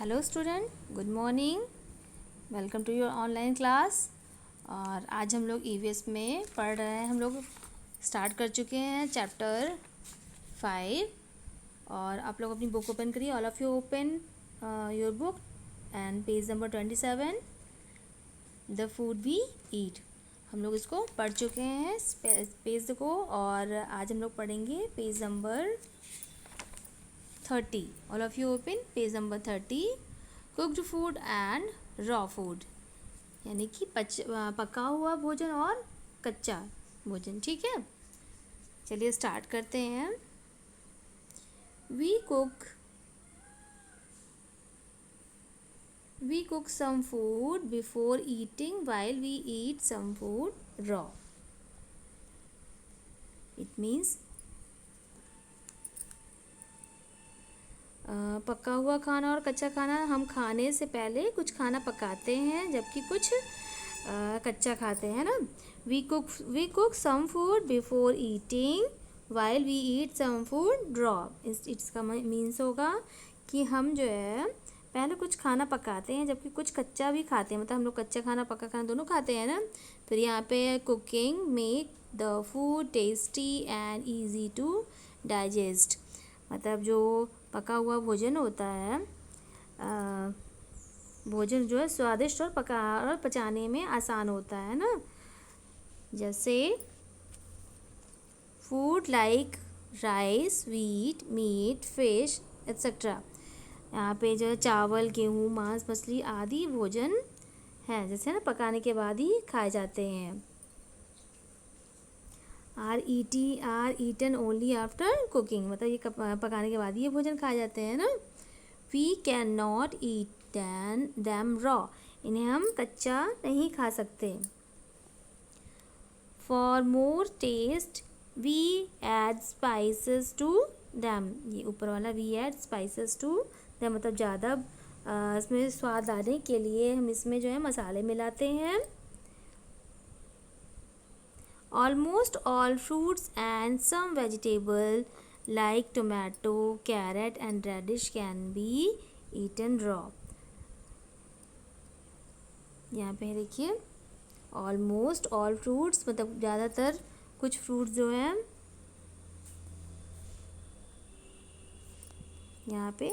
Hello student, good morning. Welcome to your online class. और आज हम लोग ईवीएस में पढ़ रहे हैं। हम लोग स्टार्ट कर चुके हैं चैप्टर 5। और आप लोग अपनी बुक ओपन करिए। All of you open your book and page number 27, the food we eat. हम लोग इसको पढ़ चुके हैं पेज को, और आज हम लोग पढ़ेंगे page number 30। All of you open page number 30, cooked food and raw food, यानी कि पका हुआ भोजन और कच्चा भोजन। ठीक है, चलिए स्टार्ट करते हैं। We cook some food before eating while we eat some food raw. It means पका हुआ खाना और कच्चा खाना, हम खाने से पहले कुछ खाना पकाते हैं जबकि कुछ कच्चा खाते हैं ना। We cook some food before eating while we eat some food raw. इसका मीन्स होगा कि हम जो है पहले कुछ खाना पकाते हैं जबकि कुछ कच्चा भी खाते हैं। मतलब हम लोग कच्चा खाना पका खाना दोनों खाते हैं ना। फिर यहाँ पे cooking make the food tasty and easy to digest. मतलब जो पका हुआ भोजन होता है, भोजन जो है स्वादिष्ट और पचाने में आसान होता है ना। जैसे food like rice, wheat, meat, fish etcetera. यहाँ पे जो है चावल, गेहूँ, मांस, मछली आदि भोजन है जैसे ना पकाने के बाद ही खाए जाते हैं। Are eaten only after cooking, मतलब ये पकाने के बाद ही ये भोजन खाए जाते हैं ना। We can not eat them raw, इन्हें हम कच्चा नहीं खा सकते। For more taste we add spices to them, ये ऊपर वाला we add spices to them, मतलब ज़्यादा इसमें स्वाद लाने के लिए हम इसमें जो है मसाले मिलाते हैं। Almost all fruits and some vegetable like tomato, carrot and radish can be eaten raw. यहाँ पे देखिए ऑलमोस्ट ऑल फ्रूट्स, मतलब ज़्यादातर कुछ फ्रूट्स जो हैं यहाँ पे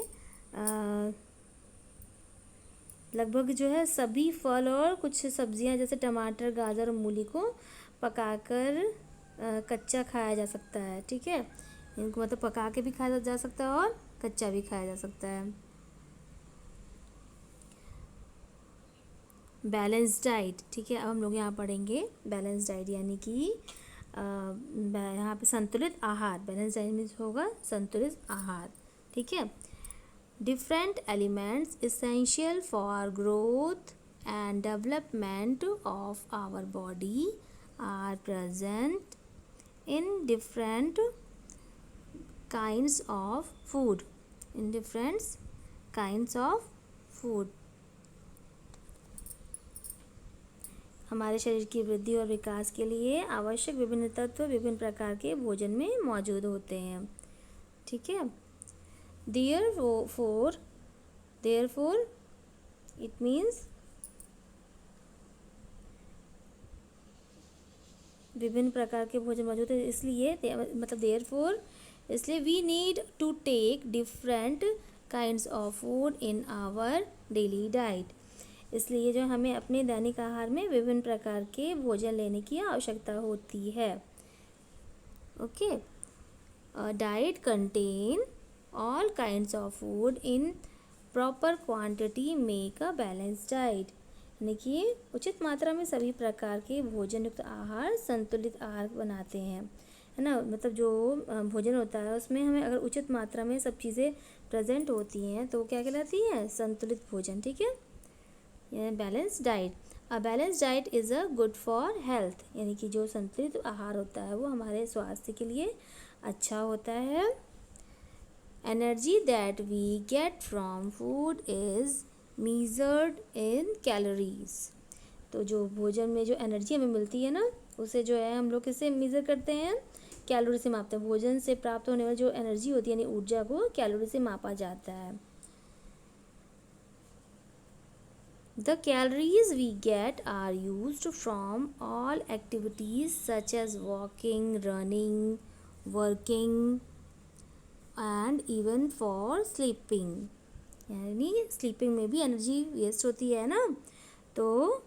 लगभग जो है सभी फल और कुछ सब्जियां जैसे टमाटर, गाजर और मूली को पकाकर कच्चा खाया जा सकता है। ठीक है, इनको मतलब पका के भी खाया जा सकता है और कच्चा भी खाया जा सकता है। बैलेंस डाइट, ठीक है। अब हम लोग यहाँ पढ़ेंगे बैलेंस डाइट, यानी कि यहाँ पे संतुलित आहार। बैलेंस डाइट मीन्स होगा संतुलित आहार। ठीक है। Different elements essential for growth and development of our body are present in different kinds of food. In different kinds of food. हमारे शरीर की वृद्धि और विकास के लिए आवश्यक विभिन्न तत्व विभिन्न प्रकार के भोजन में मौजूद होते हैं। ठीक है। Therefore, it means विभिन्न प्रकार के भोजन मौजूद है, इसलिए मतलब therefore, इसलिए we need to take different kinds of food in our daily diet। इसलिए जो हमें अपने दैनिक आहार में विभिन्न प्रकार के भोजन लेने की आवश्यकता होती है। Okay. Diet contain all kinds of food in proper quantity make a balanced diet, यानी कि उचित मात्रा में सभी प्रकार के भोजन युक्त आहार संतुलित आहार बनाते हैं, है ना। मतलब जो भोजन होता है उसमें हमें अगर उचित मात्रा में सब चीज़ें प्रेजेंट होती हैं तो क्या कहलाती है, संतुलित भोजन। ठीक है, यानी balance diet. A balance diet is a good for health, यानी कि जो संतुलित आहार होता है वो हमारे स्वास्थ्य के लिए अच्छा होता है। Energy that we get from food is measured in calories। तो जो भोजन में जो एनर्जी हमें मिलती है ना, उसे जो है हम लोग किससे मेज़र करते हैं, कैलोरी से मापते हैं। भोजन से प्राप्त होने वाली जो एनर्जी होती है यानी ऊर्जा को कैलोरी से मापा जाता है। The calories we get are used from all activities such as walking, running, working and even for sleeping. यानी स्लीपिंग में भी एनर्जी वेस्ट होती है ना, तो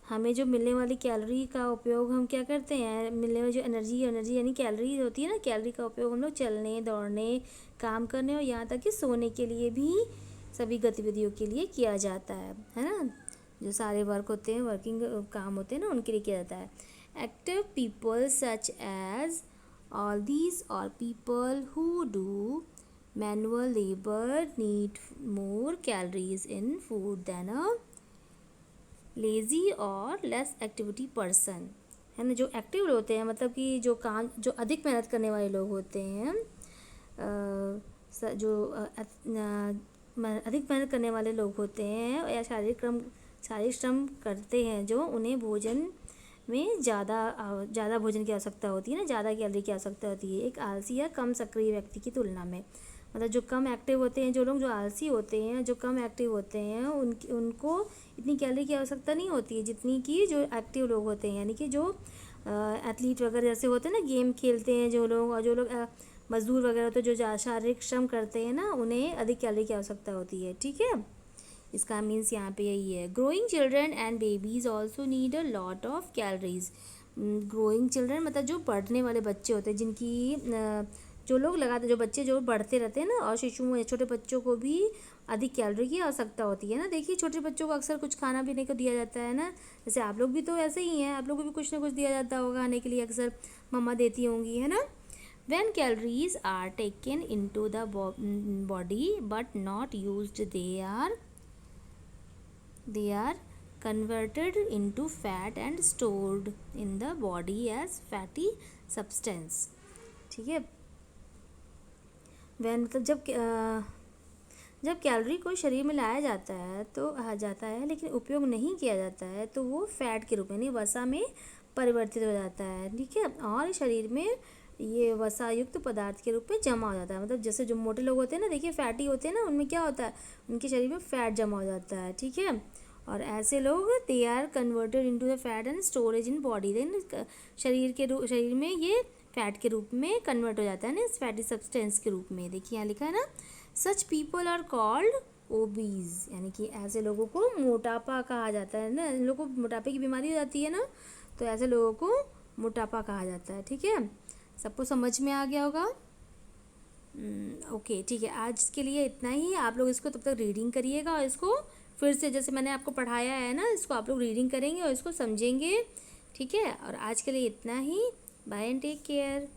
हमें जो मिलने वाली कैलोरी का उपयोग हम क्या करते हैं, मिलने वाली जो एनर्जी यानी कैलोरी होती है ना, कैलोरी का उपयोग हम लोग चलने, दौड़ने, काम करने और यहाँ तक कि सोने के लिए भी, सभी गतिविधियों के लिए किया जाता है ना। जो सारे वर्क होते हैं, वर्किंग काम होते हैं ना, उनके लिए किया जाता है। Active people such as athletes और people who do manual labour need more calories in food than a lazy or less activity person, है ना। जो एक्टिव होते हैं, मतलब कि जो काम, जो अधिक मेहनत करने वाले लोग होते हैं, जो अधिक मेहनत करने वाले लोग होते हैं या शारीरिक श्रम करते हैं, जो उन्हें भोजन में ज़्यादा भोजन की आवश्यकता होती है ना, ज़्यादा कैलोरी की आवश्यकता होती है एक आलसी या कम सक्रिय व्यक्ति की तुलना में। मतलब जो कम एक्टिव होते हैं, जो लोग जो आलसी होते हैं, जो कम एक्टिव होते हैं, उनको इतनी कैलोरी की आवश्यकता नहीं होती है जितनी कि जो एक्टिव लोग होते हैं, यानी कि जो एथलीट वगैरह जैसे होते हैं ना, गेम खेलते हैं जो लोग, और जो लोग मजदूर वगैरह होते हैं जो शारीरिक श्रम करते हैं ना, उन्हें अधिक कैलोरी की आवश्यकता होती है। ठीक है, इसका मीन्स यहाँ पे यही है। Growing children and babies also need a lot of calories. Growing children मतलब जो बढ़ने वाले बच्चे होते हैं, जिनकी जो लोग लगाते, जो बच्चे जो बढ़ते रहते हैं ना, और शिशुओं, छोटे बच्चों को भी अधिक कैलोरी की आवश्यकता होती है ना। देखिए छोटे बच्चों को अक्सर कुछ खाना पीने को दिया जाता है ना, जैसे आप लोग भी तो ऐसे ही हैं, आप लोग को भी कुछ ना कुछ दिया जाता होगा खाने के लिए, अक्सर मम्मा देती होंगी, है ना। When calories are taken into the body but not used, they are converted into fat and stored in the body as fatty substance। ठीक है, वैन मतलब जब कैलोरी को शरीर में लाया जाता है तो जाता है, लेकिन उपयोग नहीं किया जाता है, तो वो फैट के रूप में, यानी वसा में परिवर्तित हो जाता है। ठीक है, और शरीर में ये वसा युक्त पदार्थ के रूप में जमा हो जाता है। मतलब जैसे जो मोटे लोग होते हैं ना, देखिए फैटी होते हैं ना, उनमें क्या होता है, उनके शरीर में फैट जमा हो जाता है। ठीक है, और ऐसे लोग they are converted into the fat and storage in body. Then शरीर में ये फैट के रूप में कन्वर्ट हो जाता है ना, इस फैटी सब्सटेंस के रूप में। देखिए यहाँ लिखा है ना, such people are called obese, यानी कि ऐसे लोगों को मोटापा कहा जाता है ना। इन लोगों को मोटापे की बीमारी हो जाती है ना, तो ऐसे लोगों को मोटापा कहा जाता है। ठीक है, सबको समझ में आ गया होगा। ओके, ठीक है, आज के लिए इतना ही। आप लोग इसको तब तक रीडिंग करिएगा, और इसको फिर से जैसे मैंने आपको पढ़ाया है ना, इसको आप लोग रीडिंग करेंगे और इसको समझेंगे। ठीक है, और आज के लिए इतना ही। Bye and take care.